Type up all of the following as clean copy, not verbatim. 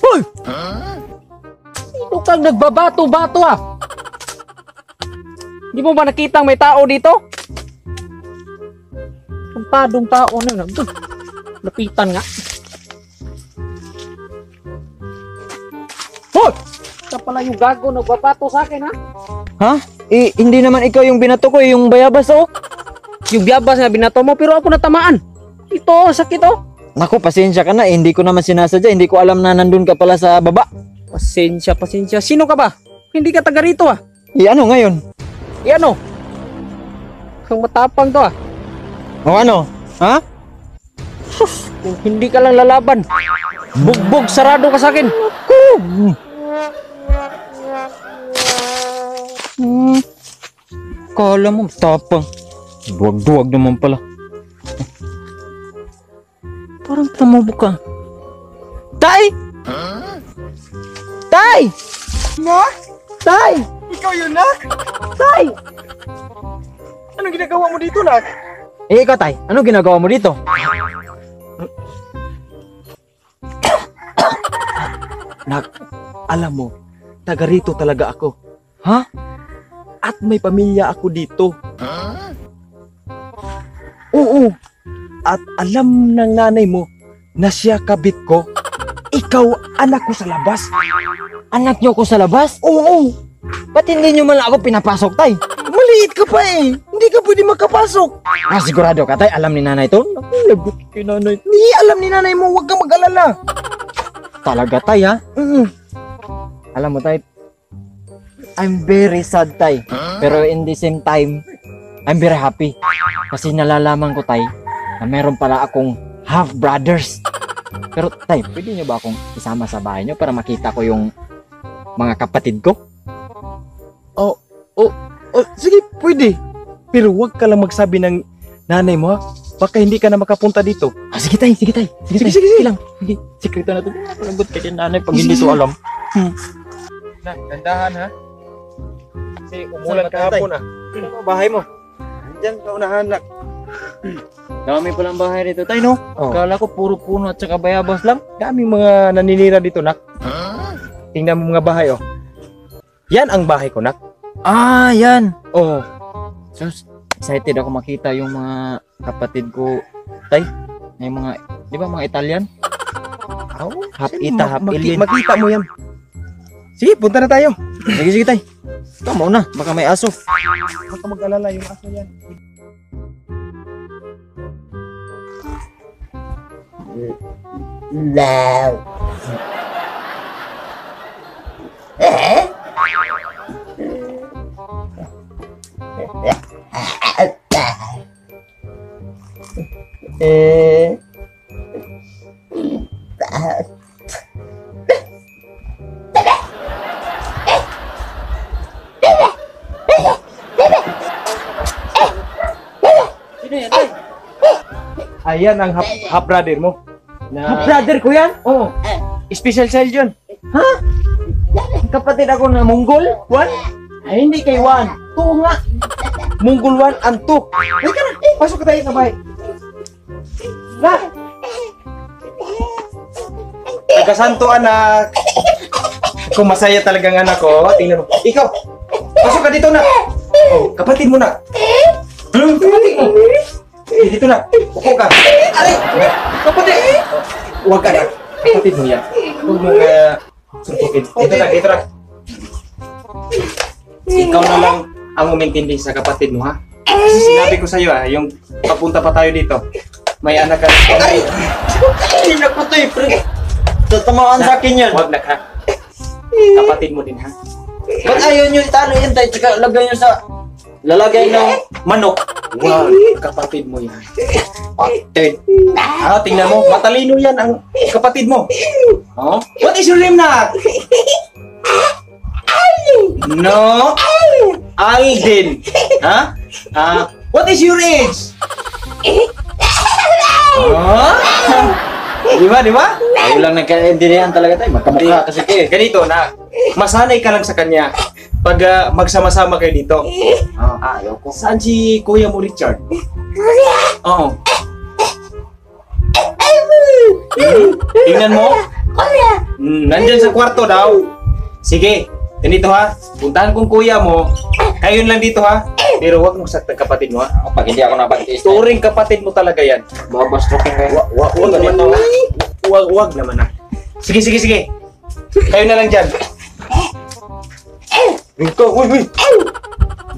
Hoy! Sino kang nagbabato-bato ah? Di mo ba nakitang may tao dito? Padong tao na yun. Lapitan nga. Hoy! Ika pala yung gago nagbabato sa akin ha? Ha? Hindi naman ikaw yung binato ko, yung bayabas oh. Yung biyabas na binato mo pero ako natamaan. Ito, sakit oh. Naku, pasensya ka na. Hindi ko naman sinasadya. Hindi ko alam na nandun ka pala sa baba. Pasensya. Sino ka ba? Hindi ka taga rito ah. Ano ngayon? Ano? Kang matapang to ah. O ano? Ha? Sus, kung hindi ka lang lalaban, bugbog sarado ka sa akin. Kala mo, tapang. Duwag-duwag naman pala. Parang tumubok ka. Tay! Tay! Nak? Tay! Ikaw yun, Nak? Tay! Anong ginagawa mo dito, Nak? Ikaw, Tay. Ano ginagawa mo dito? Nak, alam mo, taga rito talaga ako. Ha? At may pamilya ako dito. Oo. At alam ng nanay mo na siya kabit ko. Ikaw anak ko sa labas. Anak niyo ko sa labas? Oo. Ba't hindi niyo man ako pinapasok, Tay? Maliit ka pa eh. Hindi ka pwede makapasok. Sigurado ka, Tay? Alam ni nanay to? Lagot kay nanay. Hindi alam ni nanay mo. Huwag kang mag-alala. Talaga, Tay, ha? Alam mo, Tay, I'm very sad, Tay. Pero in the same time, I'm very happy. Kasi nalalaman ko, Tay, na meron pala akong half-brothers. Pero, Tay, pwede niyo ba akong isama sa bahay niyo para makita ko yung mga kapatid ko? Sige, pwede. Pero huwag ka lang magsabi ng nanay mo, ha? Baka hindi ka na makapunta dito. Sige, Tay. Sige, Tay. Sige lang. Sige, sikrito na ito. Palagot kay nanay pag hindi to alam. Na, gandahan ha. Kasi umulan kahapon ah. Ano bahay mo? Diyan sa unahan nak. Dami palang bahay dito, Tay, no? Oh. Kala ko puro puno at saka bayabas lang. Daming mga naninira dito nak. Tingnan mo mga bahay oh. Yan ang bahay ko nak. Yan. Oh. Sus, excited ako makita yung mga kapatid ko, Tay. Yung mga, di ba mga Italian? Half Ita, half Alien. Makita mo yan. Sige, punta na tayo. Sige, Tay. Ikaw mauna, baka may aso. Huwag ka mag-alala yung aso yan. Sino yan, Tay? Ayan ang half brother mo. Half brother ko yan? Oo. Special size yun. Ha? Kapatid ako na Mongol? One? Ay, hindi kay One. Two nga. Munggol 1 and 2. Halika na. Pasok ka tayo sa bahay. Na. Nagkasanto anak. Kung masaya talagang anak ko. Tingnan mo. Ikaw. Pasok ka dito na. Oh, kapatid mo na. Kapatid mo. Dito na. Upo ka. Aray. Kapatid. Huwag ka na. Kapatid mo yan. Huwag mo surpukin. Dito na. Ikaw na lang ang umintindi sa kapatid mo, ha? Kasi sinabi ko sa'yo, yung papunta pa tayo dito, may anak ka. Ay! Hindi na ko to eh, pre. Tatamaan sa akin yan. Huwag na ka. Kapatid mo din, ha? Ba't ayaw nyo italo yan, Tay? Tsaka lagay nyo sa lalagay ng manok. Huwag. Kapatid mo yan. Kapatid. Tingnan mo. Matalino yan ang kapatid mo. Oh? What is your name, na? No. Alden. Ha? What is your age? Di ba? Ayaw lang nagkaintindihan talaga, Tay. Magkamukha kasi kayo. Ganito na, masanay ka lang sa kanya pag magsama-sama kayo dito. Ayaw ko. Saan si Kuya mo, Richard? Oo. Tingnan mo. Nandyan sa kwarto daw. Sige, ganito ha. Puntahan kong kuya mo. Kayo lang dito ha. Pero huwag mo saktan kapatid mo ha. Pag hindi ako nabagtis, Turing kapatid mo talaga yan. babastrokin kayo. Huwag naman to. Huwag naman ha. Sige. Kayo na lang dyan. Yung ka, uy.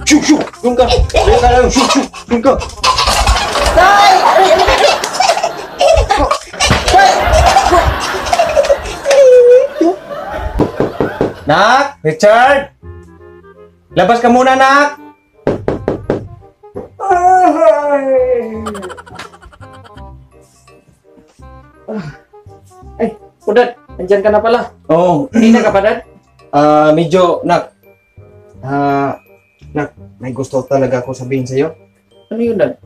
Shoo. Yung ka. Yung ka lang. Shoo. Yung ka. Nak, Richard. Labas ka muna, nak. Ay, Dad, nandyan ka na pala. Oh, Hindi na ka pa, Dad? medyo, nak. Nak, may gusto talaga ako sabihin sa'yo. Ano yun, Dad?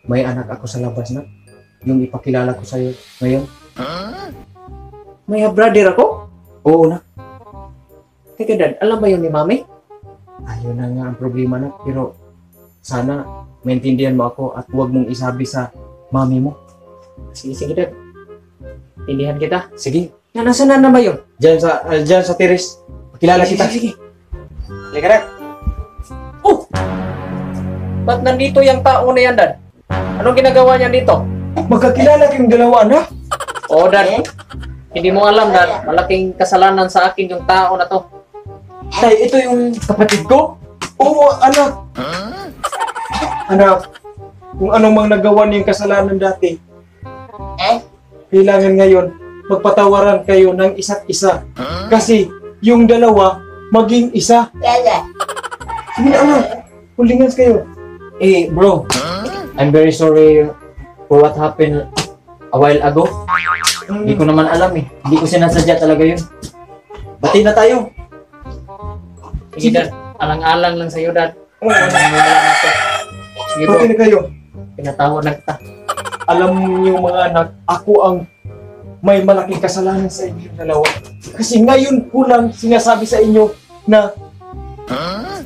May anak ako sa labas, nak. Yung ipakilala ko sa'yo ngayon. May brother ako? Oo, nak. Teka, Dad, alam ba yun ni Mami? Ayun na nga ang problema, nak. Pero sana maintindihan mo ako at huwag mong isabi sa mami mo. Sige, Dad. Tindihan kita. Sige, Nasaan na ba yun? dyan sa terrace. Pakilala kita. Sige. Halika, nak. Ba't nandito yung tao na yan, Dad? Anong ginagawa niya dito? Magkakilala kayong dalawa, anak. Oo, Dad. Hindi mo alam, Dad. Malaking kasalanan sa akin yung tao na to. Tay, ito yung kapatid ko? Oo, anak. Anak, kung anong mang nagawa niyong kasalanan dati, kailangan ngayon magpatawaran kayo ng isa't isa. Kasi yung dalawa, maging isa. Sige na, anak. Hulingan kayo. Bro, I'm very sorry for what happened a while ago. Hindi ko naman alam eh. Hindi ko sinasadya talaga yun. Bati na tayo. Sige, Dad. Alang-alang lang sa'yo, Dad. Alang-alang na ako. Sige po, Pati na kayo. pinatawad na kita. Alam niyo mga anak, ako ang may malaking kasalanan sa inyong dalawa. Kasi ngayon ko lang sinasabi sa inyo na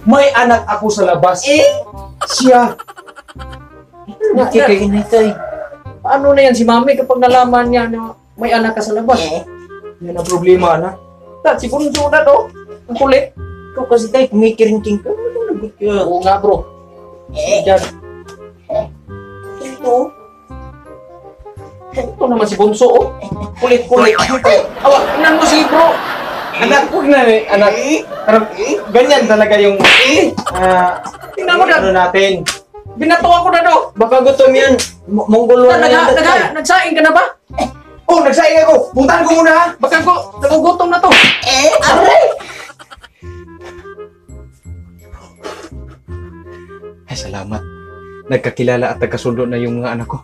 may anak ako sa labas. Siya. Nakikainitay. Paano na yan si Mami kapag nalaman niya na may anak ka sa labas? Yan ang problema, anak. Dad, si Bunso na to. Ang kulit. Ikaw kasi tayo, kumikiring-king ka. Ano nagot ka? Oo nga, bro. Diyan. Ito naman si Bunso, oh. Kulit-kulit. Awa, tingnan mo si bro. Anak, huwag na anak. Pero, ganyan talaga yung Tingnan mo, Dad. ano natin. Binatuwa ko na daw. Baka gutom yan. Mongol Dad, na yan. nagsaing ka na ba? Oh, nagsaing ako. Puntahan ko muna ha. Baka ko, nagugutom na to. Ay, salamat. Nagkakilala at nagkasundo na yung mga anak ko.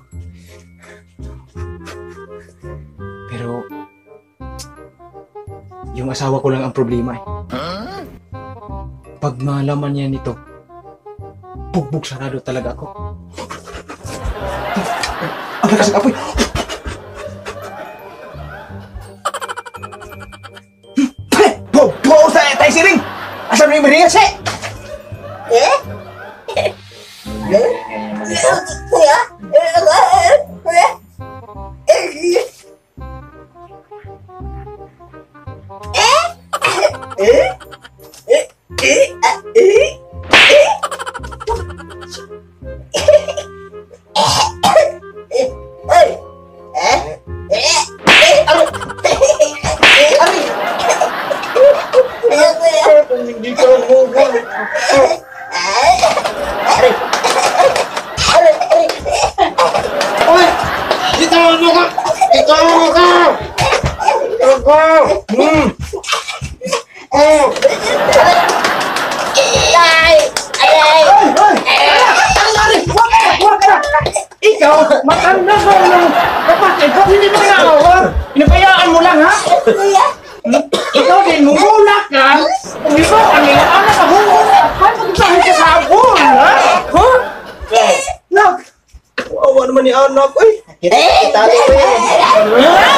Pero, yung asawa ko lang ang problema eh. Pag malaman niya nito, bugbog sarado talaga ako. Ang lakas ng apoy! Bugbog sa tayo siring! Asan mo yung miringas eh? Hindi ka mugol. Uy! Dito mo ka! Dito mo ka! Ako! Ikaw, matanda ka ng kapatid ko, hindi mo naawa. Pinabayaan mo lang, ha? Ikaw din, mumulak ka. Kung ikaw, kanina, anak ka, mumulak ka. Magsahin ka sa abon, ha? Ha? Nak! Awa naman ni anak, uy! Kita ko yan.